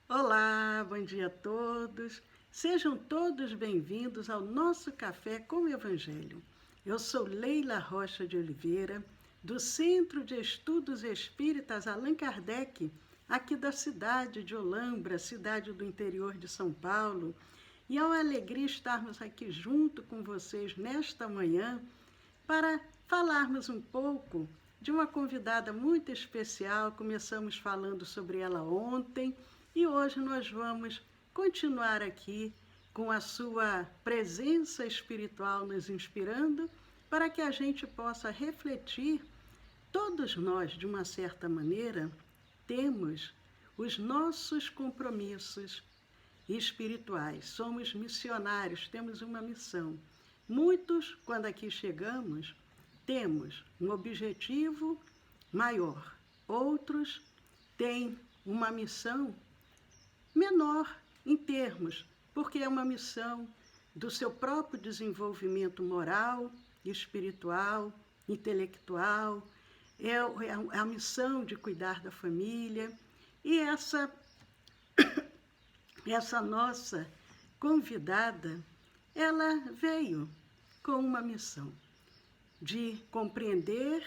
Olá, bom dia a todos. Sejam todos bem-vindos ao nosso Café com o Evangelho. Eu sou Leila Rocha de Oliveira, do Centro de Estudos Espíritas Allan Kardec, aqui da cidade de Olambra, cidade do interior de São Paulo. E é uma alegria estarmos aqui junto com vocês nesta manhã para falarmos um pouco de uma convidada muito especial. Começamos falando sobre ela ontem e hoje nós vamos continuar aqui com a sua presença espiritual nos inspirando para que a gente possa refletir. Todos nós, de uma certa maneira, temos os nossos compromissos espirituais. Somos missionários, temos uma missão. Muitos, quando aqui chegamos, temos um objetivo maior. Outros têm uma missão menor em termos, porque é uma missão do seu próprio desenvolvimento moral, espiritual, intelectual, é a missão de cuidar da família. E essa nossa convidada, ela veio com uma missão de compreender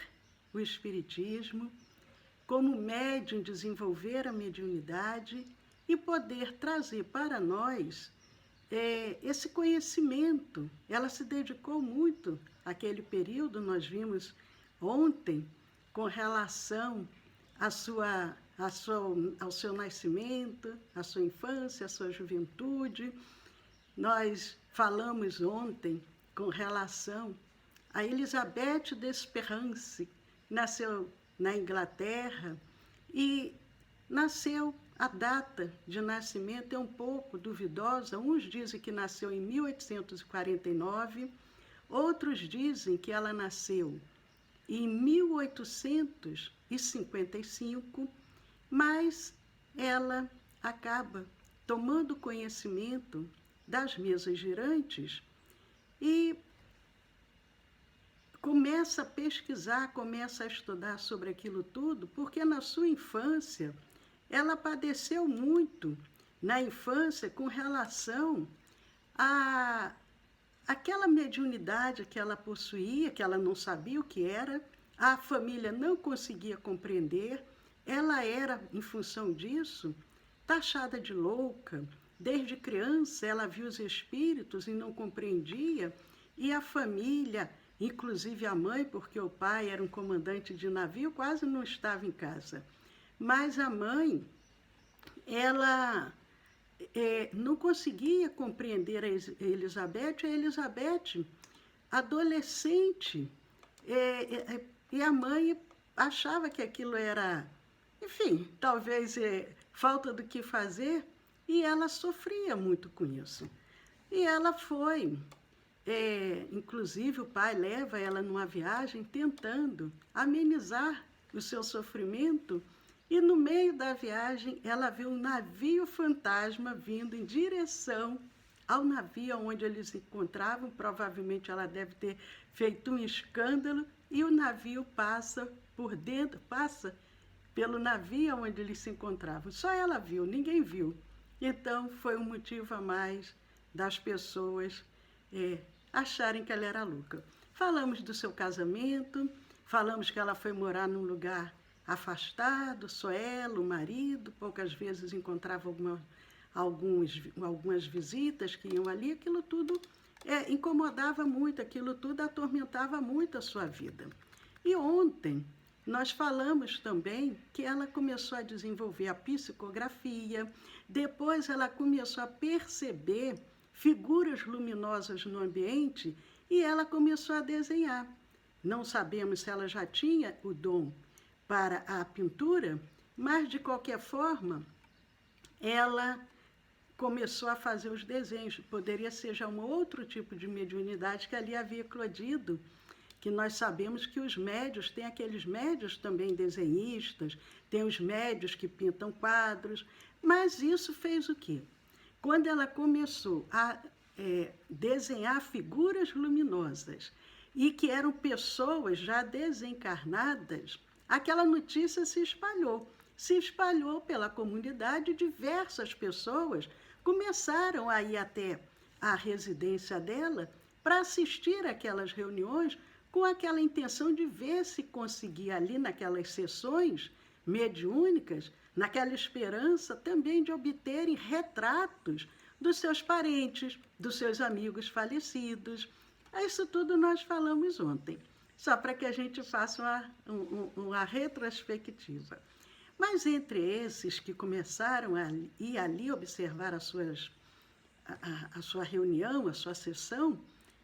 o Espiritismo, como médium desenvolver a mediunidade e poder trazer para nós esse conhecimento. Ela se dedicou muito àquele período, nós vimos ontem, com relação ao seu nascimento, à sua infância, à sua juventude. Nós falamos ontem com relação a Elizabeth d'Esperance, nasceu na Inglaterra e nasceu, a data de nascimento é um pouco duvidosa. Uns dizem que nasceu em 1849, outros dizem que ela nasceu em 1855, mas ela acaba tomando conhecimento das mesas girantes e começa a pesquisar, começa a estudar sobre aquilo tudo, porque na sua infância ela padeceu muito, na infância, com relação a aquela mediunidade que ela possuía, que ela não sabia o que era, a família não conseguia compreender, ela era, em função disso, taxada de louca. Desde criança ela viu os espíritos e não compreendia, e a família, inclusive a mãe, porque o pai era um comandante de navio, quase não estava em casa. Mas a mãe, ela não conseguia compreender a Elizabeth, adolescente, e a mãe achava que aquilo era, enfim, talvez falta do que fazer, e ela sofria muito com isso. E ela foi, inclusive o pai leva ela numa viagem tentando amenizar o seu sofrimento. E no meio da viagem, ela viu um navio fantasma vindo em direção ao navio onde eles se encontravam. Provavelmente ela deve ter feito um escândalo, e o navio passa por dentro, passa pelo navio onde eles se encontravam. Só ela viu, ninguém viu. Então, foi um motivo a mais das pessoas acharem que ela era louca. Falamos do seu casamento, falamos que ela foi morar num lugar afastado, só ela, o marido, poucas vezes encontrava algumas visitas que iam ali. Aquilo tudo incomodava muito, aquilo tudo atormentava muito a sua vida. E ontem nós falamos também que ela começou a desenvolver a psicografia, depois ela começou a perceber figuras luminosas no ambiente e ela começou a desenhar. Não sabemos se ela já tinha o dom para a pintura, mas de qualquer forma, ela começou a fazer os desenhos. Poderia ser já um outro tipo de mediunidade que ali havia eclodido, que nós sabemos que os médios, tem aqueles médios também desenhistas, tem os médios que pintam quadros, mas isso fez o quê? Quando ela começou a desenhar figuras luminosas e que eram pessoas já desencarnadas, aquela notícia se espalhou. se espalhou pela comunidade. Diversas pessoas começaram a ir até a residência dela para assistir aquelas reuniões com aquela intenção de ver se conseguia ali naquelas sessões mediúnicas, naquela esperança também de obterem retratos dos seus parentes, dos seus amigos falecidos. Isso tudo nós falamos ontem, só para que a gente faça uma retrospectiva. Mas entre esses que começaram a ir ali observar a sua reunião, a sua sessão,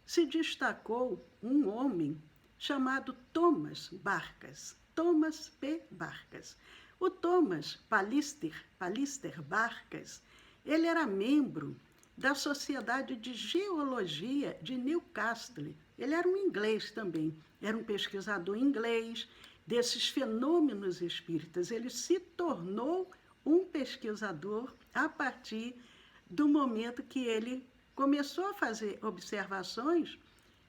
se destacou um homem chamado Thomas Barkas, Thomas P. Barkas. O Thomas Pallister Barkas, ele era membro da Sociedade de Geologia de Newcastle. Ele era um inglês também, era um pesquisador inglês desses fenômenos espíritas. Ele se tornou um pesquisador a partir do momento que ele começou a fazer observações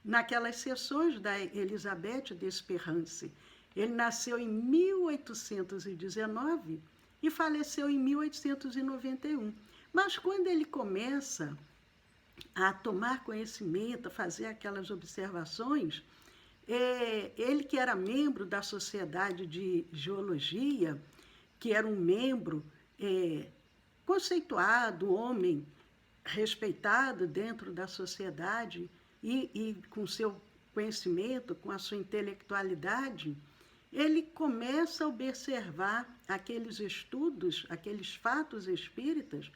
naquelas sessões da Elizabeth d'Esperance. Ele nasceu em 1819 e faleceu em 1891. Mas quando ele começa a tomar conhecimento, a fazer aquelas observações, ele que era membro da Sociedade de Geologia, que era um membro conceituado, homem respeitado dentro da sociedade e com seu conhecimento, com a sua intelectualidade, ele começa a observar aqueles estudos, aqueles fatos espíritas,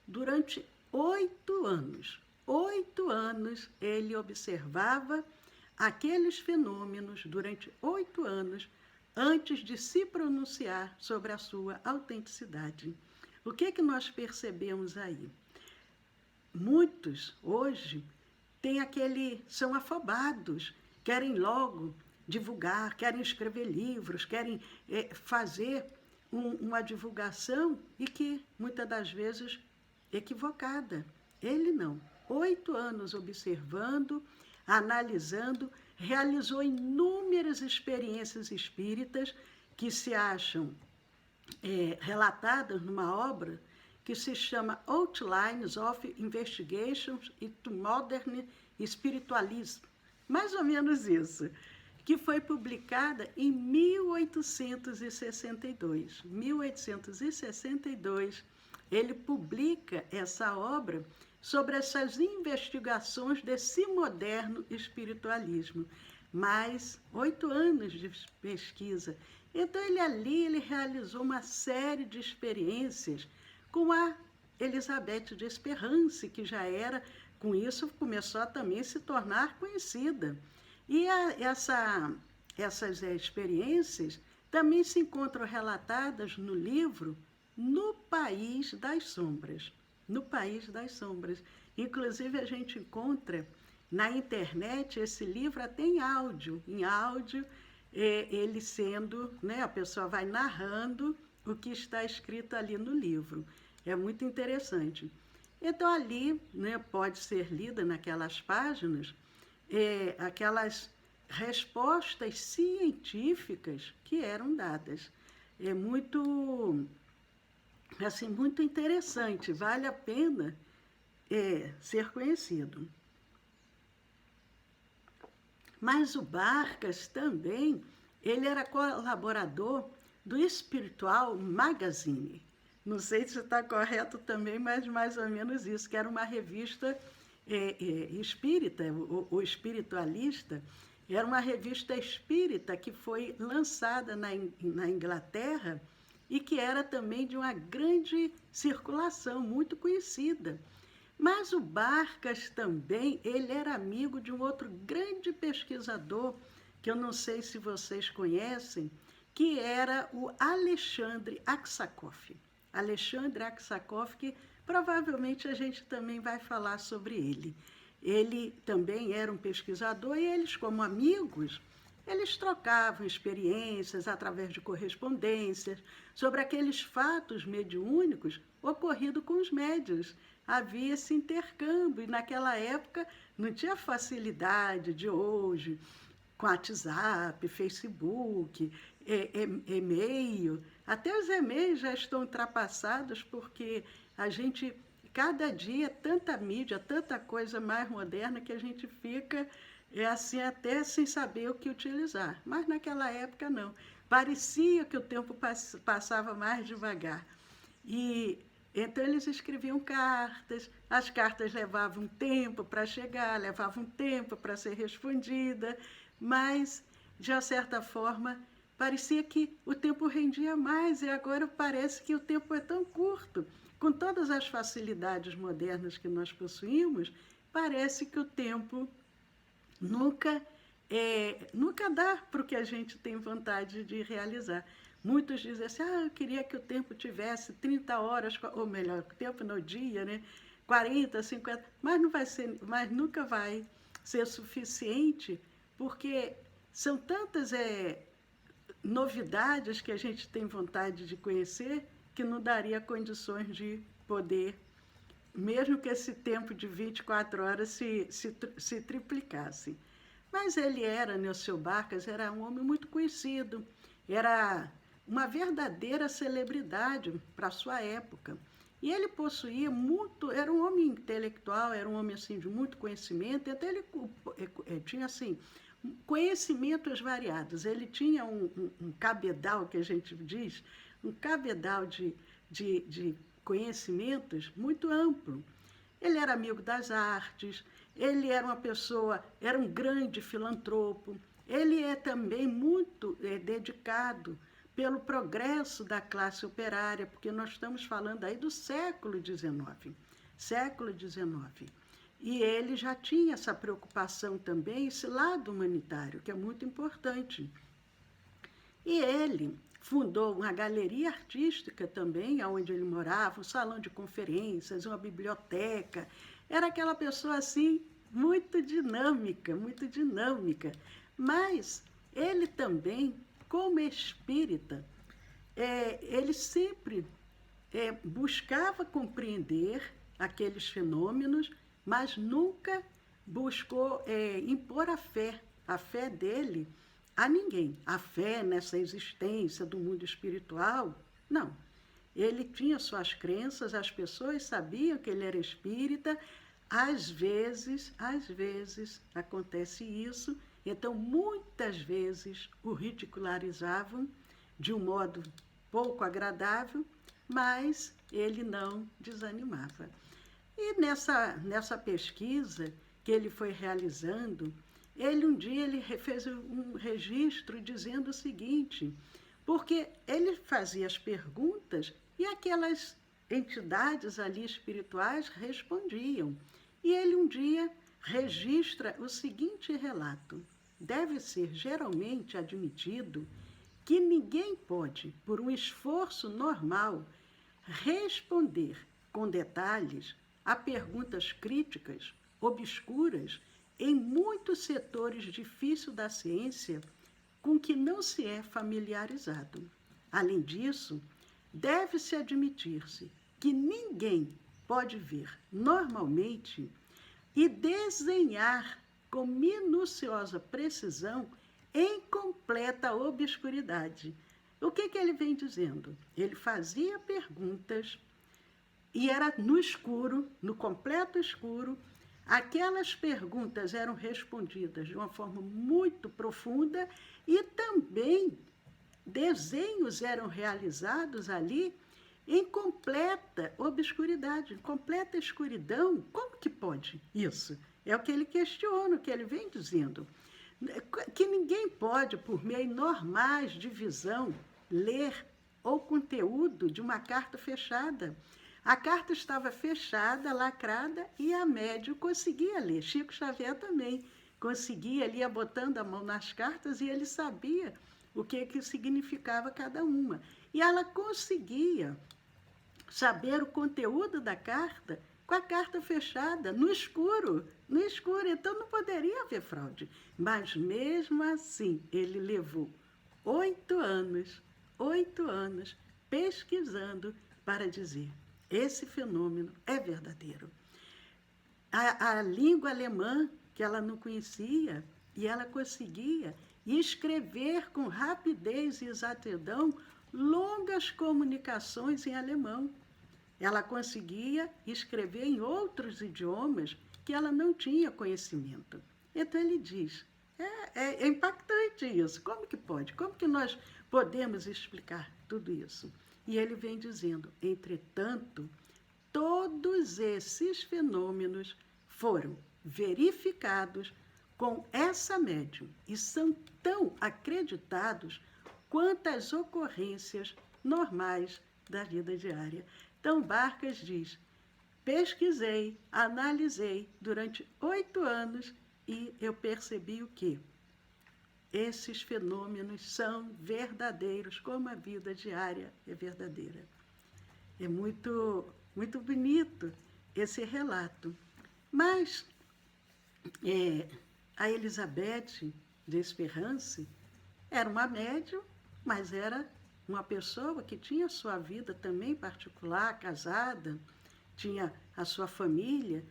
durante 8 anos. 8 anos ele observava aqueles fenômenos durante 8 anos antes de se pronunciar sobre a sua autenticidade. O que nós percebemos aí? Muitos, hoje, são afobados, querem logo divulgar, querem escrever livros, querem fazer uma divulgação e que, muitas das vezes, equivocada. Ele não. 8 anos observando, analisando, realizou inúmeras experiências espíritas que se acham relatadas numa obra que se chama Outlines of Investigations into Modern Spiritualism, mais ou menos isso, que foi publicada em 1862. 1862, ele publica essa obra sobre essas investigações desse moderno espiritualismo. Mais 8 anos de pesquisa. Então, ele realizou uma série de experiências com a Elizabeth d'Esperance, que já era, com isso, começou a também se tornar conhecida. E essas experiências também se encontram relatadas no livro No País das Sombras. No País das Sombras. Inclusive, a gente encontra na internet esse livro até em áudio. Em áudio, ele sendo, a pessoa vai narrando o que está escrito ali no livro. É muito interessante. Então, ali, pode ser lida naquelas páginas, aquelas respostas científicas que eram dadas. É muito interessante, vale a pena ser conhecido. Mas o Barkas também, ele era colaborador do Spiritual Magazine. Não sei se está correto também, mas mais ou menos isso, que era uma revista espírita, o Espiritualista, era uma revista espírita que foi lançada na Inglaterra e que era também de uma grande circulação, muito conhecida. Mas o Barkas também, ele era amigo de um outro grande pesquisador, que eu não sei se vocês conhecem, que era o Alexandre Aksakov. Alexandre Aksakov, que provavelmente a gente também vai falar sobre ele. Ele também era um pesquisador e eles, como amigos, eles trocavam experiências através de correspondências sobre aqueles fatos mediúnicos ocorridos com os médiuns. Havia esse intercâmbio e naquela época não tinha facilidade de hoje. com WhatsApp, Facebook, e-mail. Até os e-mails já estão ultrapassados porque a gente, cada dia, tanta mídia, tanta coisa mais moderna que a gente fica assim até sem saber o que utilizar. Mas naquela época não. Parecia que o tempo passava mais devagar. E então eles escreviam cartas, as cartas levavam tempo para chegar, levavam tempo para ser respondida, mas, de uma certa forma, parecia que o tempo rendia mais e agora parece que o tempo é tão curto. Com todas as facilidades modernas que nós possuímos, parece que o tempo nunca, nunca dá para o que a gente tem vontade de realizar. Muitos dizem assim, eu queria que o tempo tivesse 30 horas, ou melhor, o tempo no dia, né? 40, 50, mas, não vai ser, mas nunca vai ser suficiente, porque são tantas novidades que a gente tem vontade de conhecer, que não daria condições de poder, mesmo que esse tempo de 24 horas se triplicasse. Mas ele era, Neuceu Barcas, era um homem muito conhecido, era uma verdadeira celebridade para a sua época. E ele possuía muito, era um homem intelectual, era um homem assim, de muito conhecimento, e até ele tinha assim, conhecimentos variados. Ele tinha um cabedal, que a gente diz, um cabedal de conhecimentos muito amplo. Ele era amigo das artes, ele era uma pessoa, era um grande filantropo, ele é também muito dedicado pelo progresso da classe operária, porque nós estamos falando aí do século XIX. Século XIX. E ele já tinha essa preocupação também, esse lado humanitário, que é muito importante. E ele fundou uma galeria artística também, onde ele morava, um salão de conferências, uma biblioteca. Era aquela pessoa assim, muito dinâmica, muito dinâmica. Mas ele também, como espírita, ele sempre buscava compreender aqueles fenômenos, mas nunca buscou impor a fé dele a ninguém. A fé nessa existência do mundo espiritual, não. Ele tinha suas crenças, as pessoas sabiam que ele era espírita, às vezes acontece isso, então muitas vezes o ridicularizavam de um modo pouco agradável, mas ele não desanimava. E nessa pesquisa que ele foi realizando, um dia ele fez um registro dizendo o seguinte, porque ele fazia as perguntas e aquelas entidades ali espirituais respondiam. E ele um dia registra o seguinte relato: deve ser geralmente admitido que ninguém pode, por um esforço normal, responder com detalhes a perguntas críticas, obscuras, em muitos setores difíceis da ciência com que não se é familiarizado. Além disso, deve-se admitir-se que ninguém pode ver normalmente e desenhar com minuciosa precisão em completa obscuridade. O que ele vem dizendo? Ele fazia perguntas e era no escuro, no completo escuro. Aquelas perguntas eram respondidas de uma forma muito profunda e também desenhos eram realizados ali em completa obscuridade, completa escuridão. Como que pode isso? É o que ele questiona, o que ele vem dizendo. Que ninguém pode, por meio normais de visão, ler o conteúdo de uma carta fechada. A carta estava fechada, lacrada, e a médium conseguia ler. Chico Xavier também conseguia, ele ia botando a mão nas cartas e ele sabia o que significava cada uma. E ela conseguia saber o conteúdo da carta com a carta fechada, no escuro, então não poderia haver fraude. Mas mesmo assim, ele levou 8 anos pesquisando para dizer: esse fenômeno é verdadeiro. A língua alemã, que ela não conhecia, e ela conseguia escrever com rapidez e exatidão longas comunicações em alemão. Ela conseguia escrever em outros idiomas que ela não tinha conhecimento. Então ele diz, é impactante isso. Como que pode? Como que nós podemos explicar tudo isso? E ele vem dizendo, entretanto, todos esses fenômenos foram verificados com essa médium e são tão acreditados quanto as ocorrências normais da vida diária. Então, Barcas diz, pesquisei, analisei durante 8 anos e eu percebi o quê? Esses fenômenos são verdadeiros, como a vida diária é verdadeira. É muito, muito bonito esse relato. Mas a Elizabeth de Esperance era uma médium, mas era uma pessoa que tinha sua vida também particular, casada, tinha a sua família,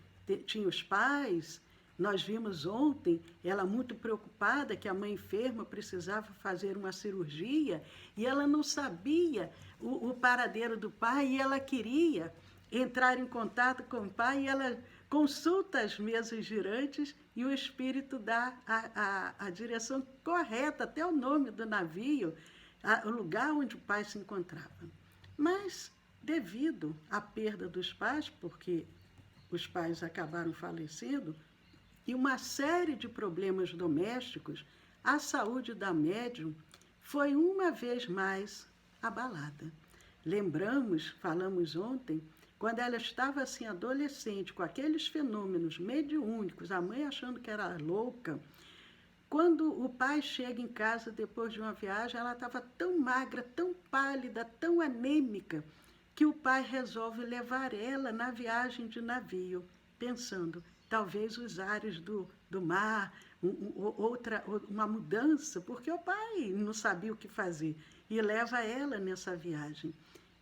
tinha os pais. Nós vimos ontem ela muito preocupada que a mãe enferma precisava fazer uma cirurgia e ela não sabia o paradeiro do pai e ela queria entrar em contato com o pai e ela consulta as mesas girantes e o espírito dá a direção correta, até o nome do navio, o lugar onde o pai se encontrava. Mas, devido à perda dos pais, porque os pais acabaram falecendo, e uma série de problemas domésticos, a saúde da médium foi uma vez mais abalada. Falamos ontem, quando ela estava assim adolescente, com aqueles fenômenos mediúnicos, a mãe achando que era louca, quando o pai chega em casa depois de uma viagem, ela estava tão magra, tão pálida, tão anêmica, que o pai resolve levar ela na viagem de navio, pensando, talvez os ares do mar, uma mudança, porque o pai não sabia o que fazer, e leva ela nessa viagem.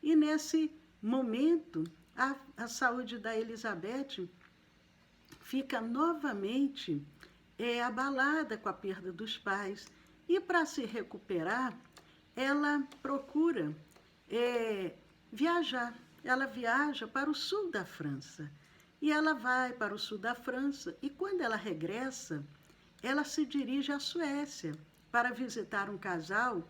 E nesse momento, a saúde da Elizabeth fica novamente abalada com a perda dos pais. E para se recuperar, ela procura viajar. Ela viaja para o sul da França. E ela vai para o sul da França e quando ela regressa, ela se dirige à Suécia para visitar um casal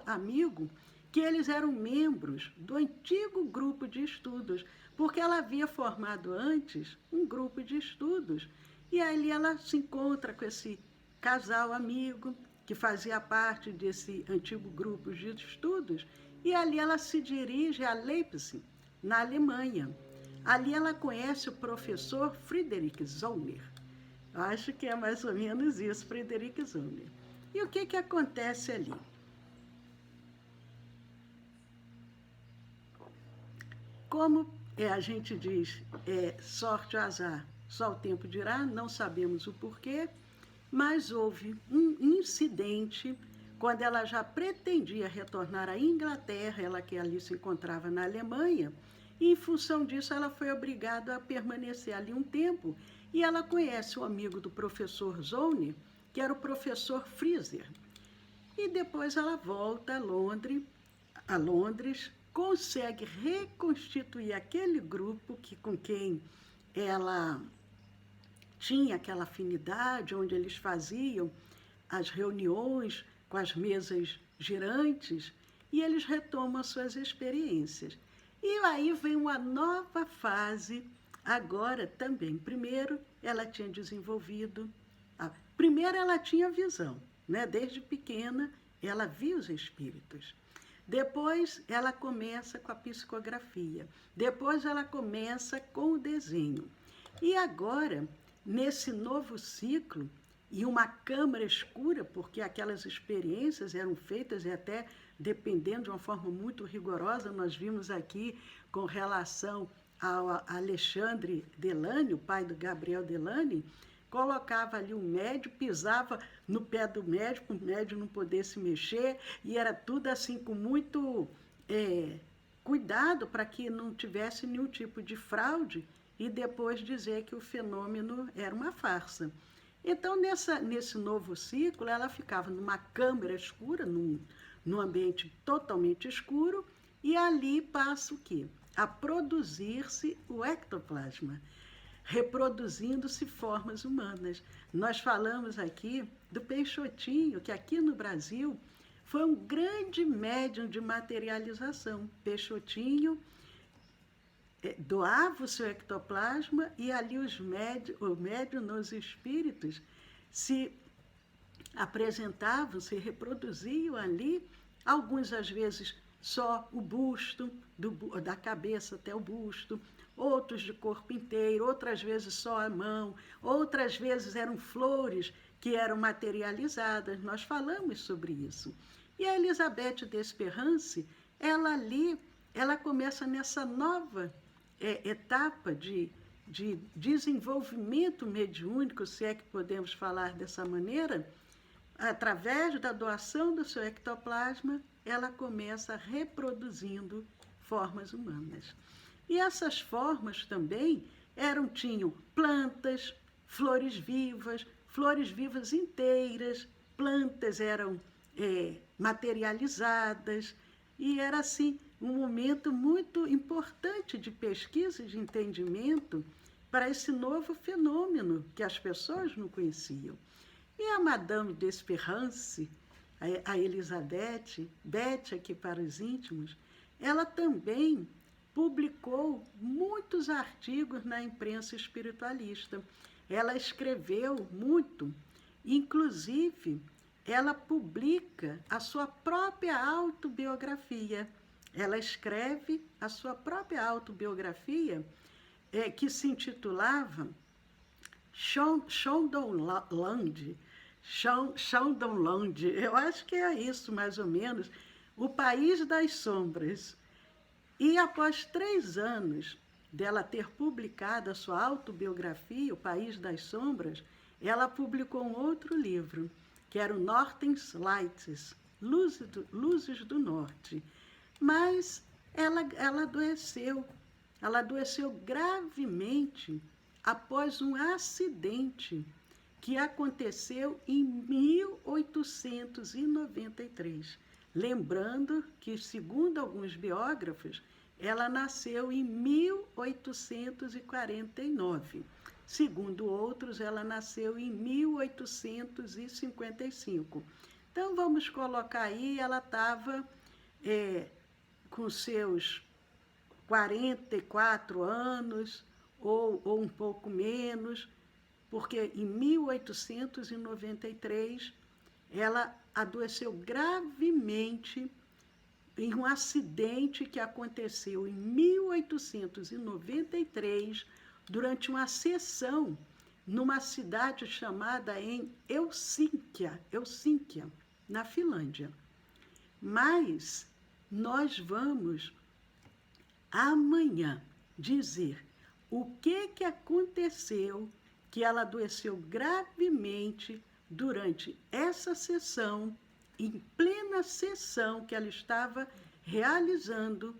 amigo, que eles eram membros do antigo grupo de estudos, porque ela havia formado antes um grupo de estudos. E ali ela se encontra com esse casal amigo, que fazia parte desse antigo grupo de estudos, e ali ela se dirige a Leipzig, na Alemanha. Ali ela conhece o professor Friedrich Zollner. Acho que é mais ou menos isso, Friedrich Zollner. E o que acontece ali? Como a gente diz, sorte ou azar, só o tempo dirá, não sabemos o porquê, mas houve um incidente quando ela já pretendia retornar à Inglaterra, ela que ali se encontrava na Alemanha, e em função disso ela foi obrigada a permanecer ali um tempo, e ela conhece o amigo do professor Zollner, que era o professor Freezer. E depois ela volta a Londres, consegue reconstituir aquele grupo com quem ela tinha aquela afinidade, onde eles faziam as reuniões com as mesas girantes, e eles retomam as suas experiências. E aí vem uma nova fase, agora também. Primeiro, ela tinha desenvolvido... Primeiro, ela tinha visão, né? Desde pequena, ela via os espíritos. Depois, ela começa com a psicografia. Depois, ela começa com o desenho. E agora, nesse novo ciclo, e uma câmara escura, porque aquelas experiências eram feitas e até dependendo de uma forma muito rigorosa, nós vimos aqui com relação ao Alexandre Delany, o pai do Gabriel Delany, colocava ali um médium, pisava no pé do médico, o médium não poder se mexer, e era tudo assim com muito cuidado para que não tivesse nenhum tipo de fraude, e depois dizer que o fenômeno era uma farsa. Então, nesse novo ciclo, ela ficava numa câmara escura, num ambiente totalmente escuro, e ali passa o quê? A produzir-se o ectoplasma, reproduzindo-se formas humanas. Nós falamos aqui do Peixotinho, que aqui no Brasil foi um grande médium de materialização. Peixotinho doava o seu ectoplasma e ali o médium nos espíritos se apresentavam, se reproduziam ali, alguns às vezes só o busto, da cabeça até o busto, outros de corpo inteiro, outras vezes só a mão, outras vezes eram flores que eram materializadas. Nós falamos sobre isso. E a Elizabeth Desperance, ela começa nessa nova etapa de desenvolvimento mediúnico, se é que podemos falar dessa maneira. Através da doação do seu ectoplasma, ela começa reproduzindo formas humanas. E essas formas também tinham plantas, flores vivas inteiras, plantas eram materializadas, e era assim um momento muito importante de pesquisa e de entendimento para esse novo fenômeno que as pessoas não conheciam. E a Madame Desperance, a Elizabeth, Beth aqui para os íntimos, ela também publicou muitos artigos na imprensa espiritualista. Ela escreveu muito, inclusive ela publica a sua própria autobiografia. Ela escreve a sua própria autobiografia, que se intitulava Shondaland, eu acho que é isso mais ou menos, O País das Sombras. E após 3 anos dela ter publicado a sua autobiografia, O País das Sombras, ela publicou um outro livro, que era o Northern Lights, Luzes do Norte. Mas ela adoeceu gravemente após um acidente que aconteceu em 1893. Lembrando que, segundo alguns biógrafos, ela nasceu em 1849. Segundo outros, ela nasceu em 1855. Então, vamos colocar aí, ela estava com seus 44 anos, ou um pouco menos, porque em 1893 ela adoeceu gravemente em um acidente que aconteceu em 1893, durante uma sessão numa cidade chamada em Helsínquia, na Finlândia. Mas nós vamos amanhã dizer o que aconteceu, que ela adoeceu gravemente durante essa sessão, em plena sessão que ela estava realizando.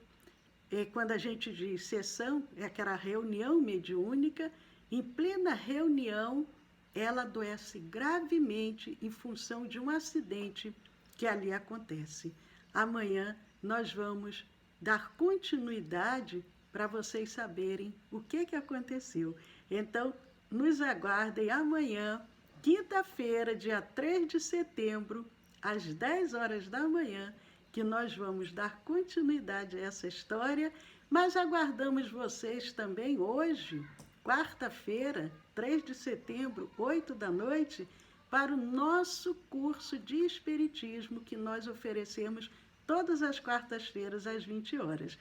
Quando a gente diz sessão, é aquela reunião mediúnica. Em plena reunião, ela adoece gravemente em função de um acidente que ali acontece. Amanhã nós vamos dar continuidade para vocês saberem o que aconteceu. Então, nos aguardem amanhã, quinta-feira, dia 3 de setembro, às 10 horas da manhã, que nós vamos dar continuidade a essa história, mas aguardamos vocês também hoje, quarta-feira, 3 de setembro, 8 da noite, para o nosso curso de Espiritismo que nós oferecemos todas as quartas-feiras às 20 horas.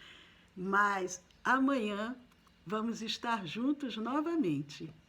Mas amanhã vamos estar juntos novamente.